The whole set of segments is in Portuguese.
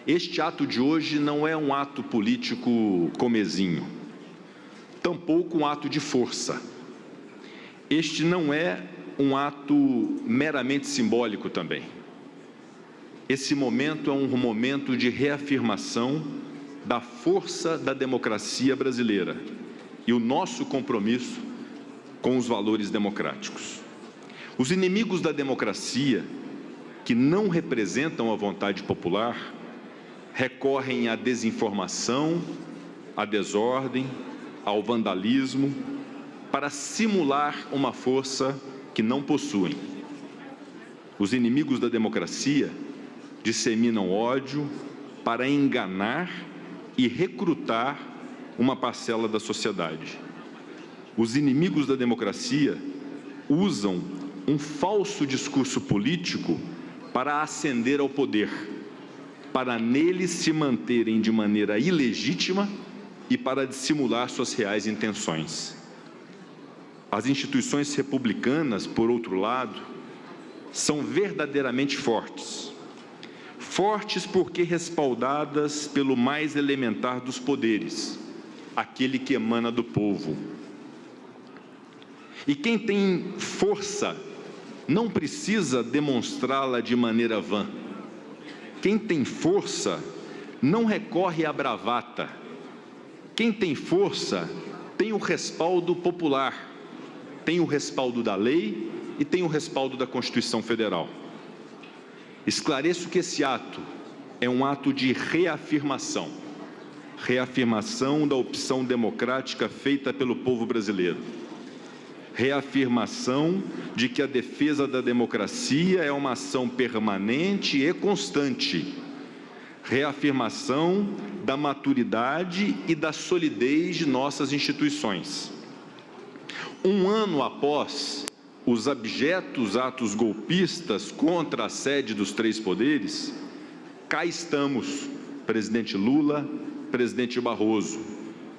Este ato de hoje não é um ato político comezinho, tampouco um ato de força. Este não é um ato meramente simbólico também. Esse momento é um momento de reafirmação da força da democracia brasileira e o nosso compromisso com os valores democráticos. Os inimigos da democracia, que não representam a vontade popular, recorrem à desinformação, à desordem, ao vandalismo, para simular uma força que não possuem. Os inimigos da democracia disseminam ódio para enganar e recrutar uma parcela da sociedade. Os inimigos da democracia usam um falso discurso político para ascender ao poder, para neles se manterem de maneira ilegítima e para dissimular suas reais intenções. As instituições republicanas, por outro lado, são verdadeiramente fortes. Fortes porque respaldadas pelo mais elementar dos poderes, aquele que emana do povo. E quem tem força não precisa demonstrá-la de maneira vã. Quem tem força não recorre à bravata. Quem tem força tem o respaldo popular, tem o respaldo da lei e tem o respaldo da Constituição Federal. Esclareço que esse ato é um ato de reafirmação, reafirmação da opção democrática feita pelo povo brasileiro, reafirmação de que a defesa da democracia é uma ação permanente e constante, reafirmação da maturidade e da solidez de nossas instituições. Um ano após os abjetos atos golpistas contra a sede dos três poderes, cá estamos, presidente Lula, presidente Barroso,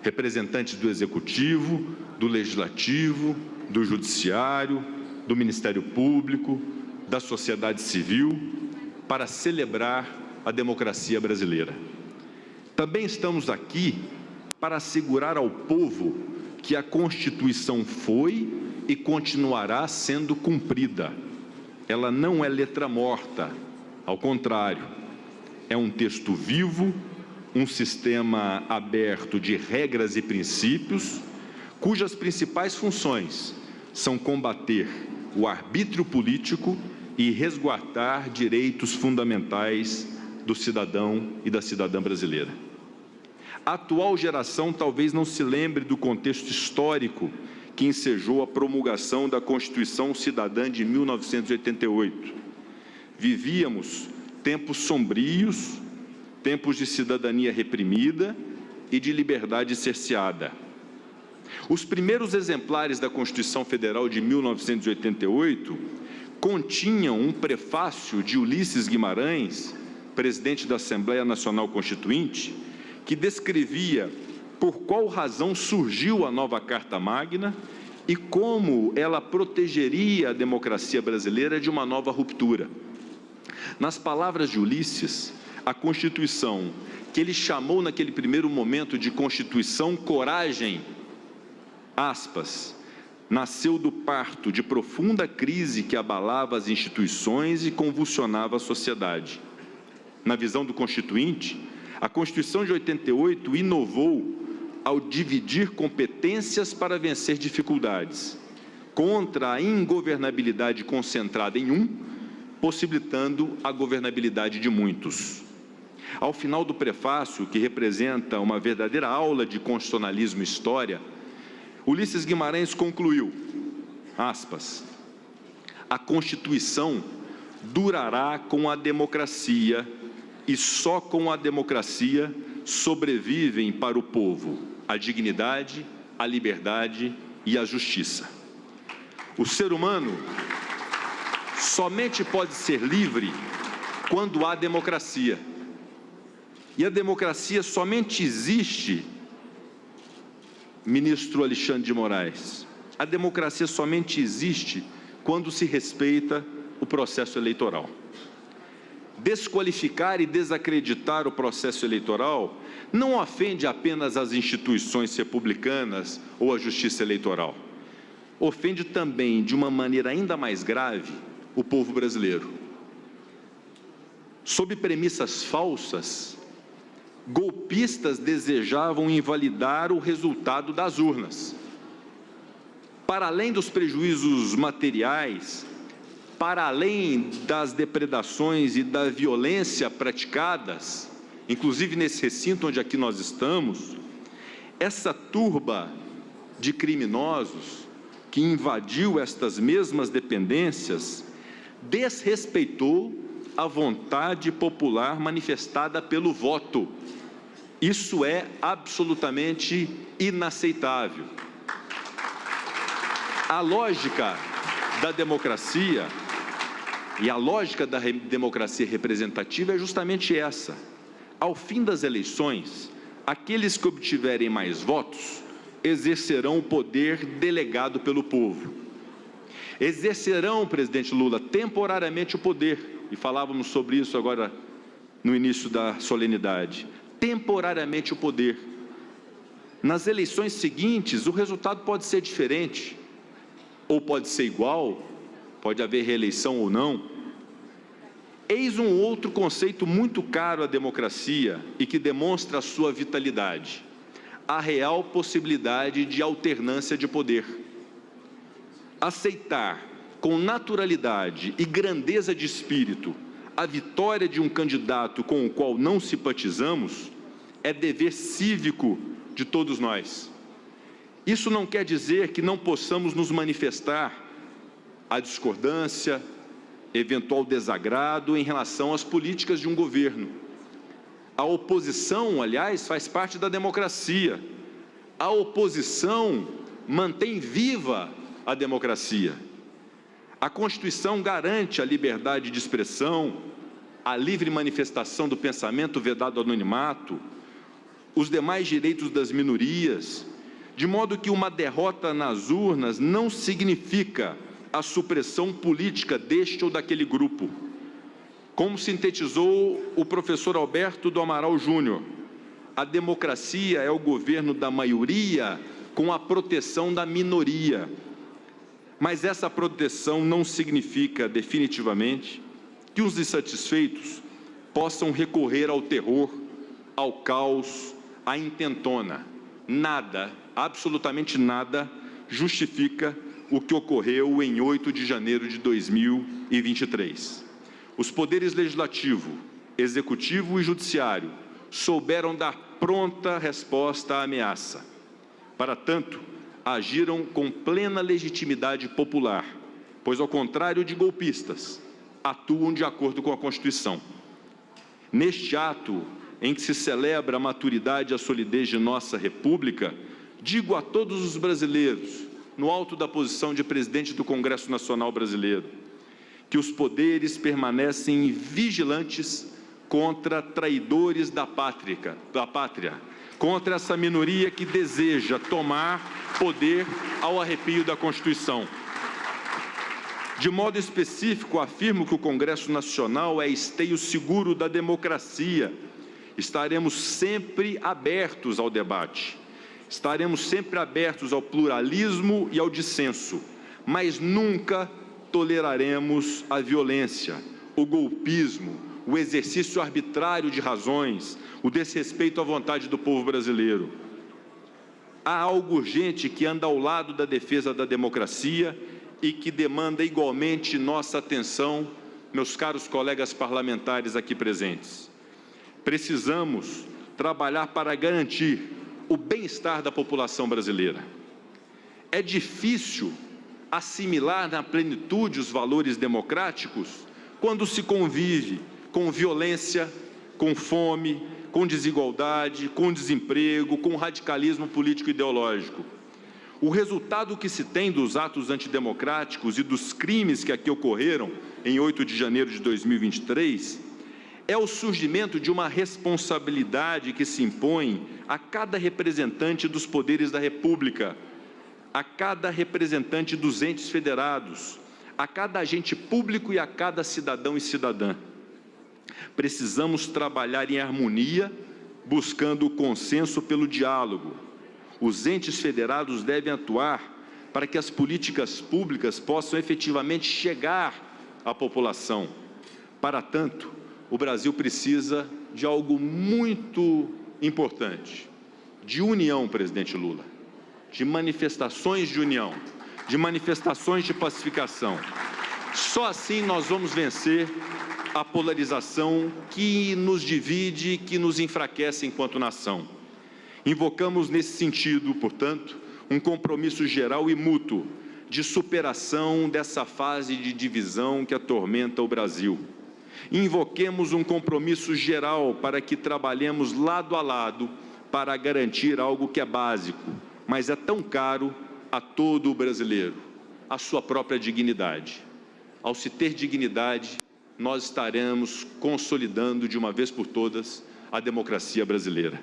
representantes do Executivo, do Legislativo, do Judiciário, do Ministério Público, da sociedade civil, para celebrar a democracia brasileira. Também estamos aqui para assegurar ao povo que a Constituição foi e continuará sendo cumprida. Ela não é letra morta, ao contrário, é um texto vivo, um sistema aberto de regras e princípios, cujas principais funções são combater o arbítrio político e resguardar direitos fundamentais do cidadão e da cidadã brasileira. A atual geração talvez não se lembre do contexto histórico que ensejou a promulgação da Constituição Cidadã de 1988. Vivíamos tempos sombrios, tempos de cidadania reprimida e de liberdade cerceada. Os primeiros exemplares da Constituição Federal de 1988 continham um prefácio de Ulisses Guimarães, presidente da Assembleia Nacional Constituinte, que descrevia por qual razão surgiu a nova Carta Magna e como ela protegeria a democracia brasileira de uma nova ruptura. Nas palavras de Ulisses, a Constituição, que ele chamou naquele primeiro momento de Constituição Coragem, aspas, nasceu do parto de profunda crise que abalava as instituições e convulsionava a sociedade. Na visão do Constituinte, a Constituição de 88 inovou ao dividir competências para vencer dificuldades, contra a ingovernabilidade concentrada em um, possibilitando a governabilidade de muitos. Ao final do prefácio, que representa uma verdadeira aula de constitucionalismo e história, Ulisses Guimarães concluiu, aspas, a Constituição durará com a democracia e só com a democracia sobrevivem para o povo a dignidade, a liberdade e a justiça. O ser humano somente pode ser livre quando há democracia. E a democracia somente existe, ministro Alexandre de Moraes, a democracia somente existe quando se respeita o processo eleitoral. desqualificar e desacreditar o processo eleitoral não ofende apenas as instituições republicanas ou a justiça eleitoral. Ofende também, de uma maneira ainda mais grave, o povo brasileiro. Sob premissas falsas, golpistas desejavam invalidar o resultado das urnas. Para além dos prejuízos materiais, para além das depredações e da violência praticadas, inclusive nesse recinto onde aqui nós estamos, essa turba de criminosos que invadiu estas mesmas dependências desrespeitou a vontade popular manifestada pelo voto. Isso é absolutamente inaceitável. A lógica da democracia e a lógica da democracia representativa é justamente essa. Ao fim das eleições, aqueles que obtiverem mais votos exercerão o poder delegado pelo povo. Exercerão, presidente Lula, temporariamente o poder, e falávamos sobre isso agora no início da solenidade, temporariamente o poder. Nas eleições seguintes, o resultado pode ser diferente, ou pode ser igual, pode haver reeleição ou não. Eis um outro conceito muito caro à democracia e que demonstra a sua vitalidade: a real possibilidade de alternância de poder. Aceitar com naturalidade e grandeza de espírito a vitória de um candidato com o qual não simpatizamos é dever cívico de todos nós. Isso não quer dizer que não possamos nos manifestar a discordância, eventual desagrado em relação às políticas de um governo. A oposição, aliás, faz parte da democracia. A oposição mantém viva a democracia. A Constituição garante a liberdade de expressão, a livre manifestação do pensamento vedado ao anonimato, os demais direitos das minorias, de modo que uma derrota nas urnas não significa a supressão política deste ou daquele grupo. Como sintetizou o professor Alberto do Amaral Júnior, a democracia é o governo da maioria com a proteção da minoria. Mas essa proteção não significa, definitivamente, que os insatisfeitos possam recorrer ao terror, ao caos, à intentona. Nada, absolutamente nada, justifica o que ocorreu em 8 de janeiro de 2023. Os poderes legislativo, executivo e judiciário souberam dar pronta resposta à ameaça. Para tanto, agiram com plena legitimidade popular, pois, ao contrário de golpistas, atuam de acordo com a Constituição. Neste ato, em que se celebra a maturidade e a solidez de nossa República, digo a todos os brasileiros, no alto da posição de presidente do Congresso Nacional Brasileiro, que os poderes permanecem vigilantes contra traidores da pátria, contra essa minoria que deseja tomar poder ao arrepio da Constituição. De modo específico, afirmo que o Congresso Nacional é esteio seguro da democracia. Estaremos sempre abertos ao debate, estaremos sempre abertos ao pluralismo e ao dissenso, mas nunca toleraremos a violência, o golpismo, o exercício arbitrário de razões, o desrespeito à vontade do povo brasileiro. Há algo urgente que anda ao lado da defesa da democracia e que demanda igualmente nossa atenção, meus caros colegas parlamentares aqui presentes. Precisamos trabalhar para garantir o bem-estar da população brasileira. É difícil assimilar na plenitude os valores democráticos quando se convive com violência, com fome, com desigualdade, com desemprego, com radicalismo político e ideológico. O resultado que se tem dos atos antidemocráticos e dos crimes que aqui ocorreram em 8 de janeiro de 2023 é o surgimento de uma responsabilidade que se impõe a cada representante dos poderes da República, a cada representante dos entes federados, a cada agente público e a cada cidadão e cidadã. Precisamos trabalhar em harmonia, buscando o consenso pelo diálogo. Os entes federados devem atuar para que as políticas públicas possam efetivamente chegar à população. Para tanto, o Brasil precisa de algo muito importante, de união, presidente Lula, de manifestações de união, de manifestações de pacificação. Só assim nós vamos vencer a polarização que nos divide, que nos enfraquece enquanto nação. Invocamos nesse sentido, portanto, um compromisso geral e mútuo de superação dessa fase de divisão que atormenta o Brasil. Invoquemos um compromisso geral para que trabalhemos lado a lado para garantir algo que é básico, mas é tão caro a todo o brasileiro, a sua própria dignidade. Ao se ter dignidade, nós estaremos consolidando de uma vez por todas a democracia brasileira.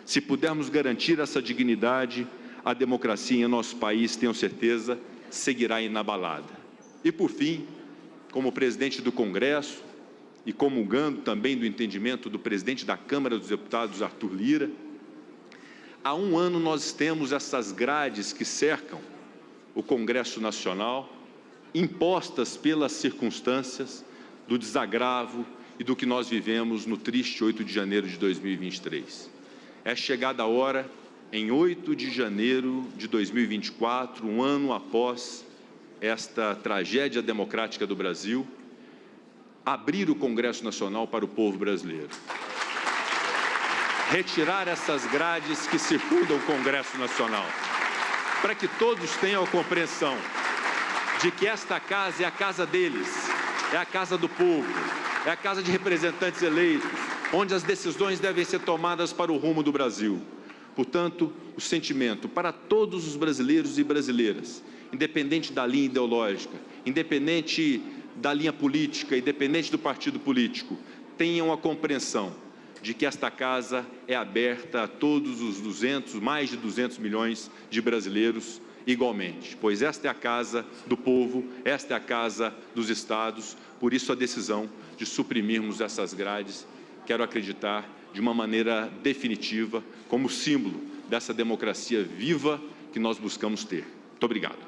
Se pudermos garantir essa dignidade, a democracia em nosso país, tenho certeza, seguirá inabalada. E por fim, como presidente do Congresso e comungando também do entendimento do presidente da Câmara dos Deputados, Arthur Lira, há um ano nós temos essas grades que cercam o Congresso Nacional, impostas pelas circunstâncias do desagravo e do que nós vivemos no triste 8 de janeiro de 2023. É chegada a hora, em 8 de janeiro de 2024, um ano após esta tragédia democrática do Brasil, abrir o Congresso Nacional para o povo brasileiro. Retirar essas grades que circundam o Congresso Nacional, para que todos tenham a compreensão de que esta casa é a casa deles, é a casa do povo, é a casa de representantes eleitos, onde as decisões devem ser tomadas para o rumo do Brasil. Portanto, o sentimento para todos os brasileiros e brasileiras, independente da linha ideológica, independente da linha política, independente do partido político, tenham a compreensão de que esta casa é aberta a todos os mais de 200 milhões de brasileiros igualmente, pois esta é a casa do povo, esta é a casa dos estados, por isso a decisão de suprimirmos essas grades, quero acreditar, de uma maneira definitiva, como símbolo dessa democracia viva que nós buscamos ter. Muito obrigado.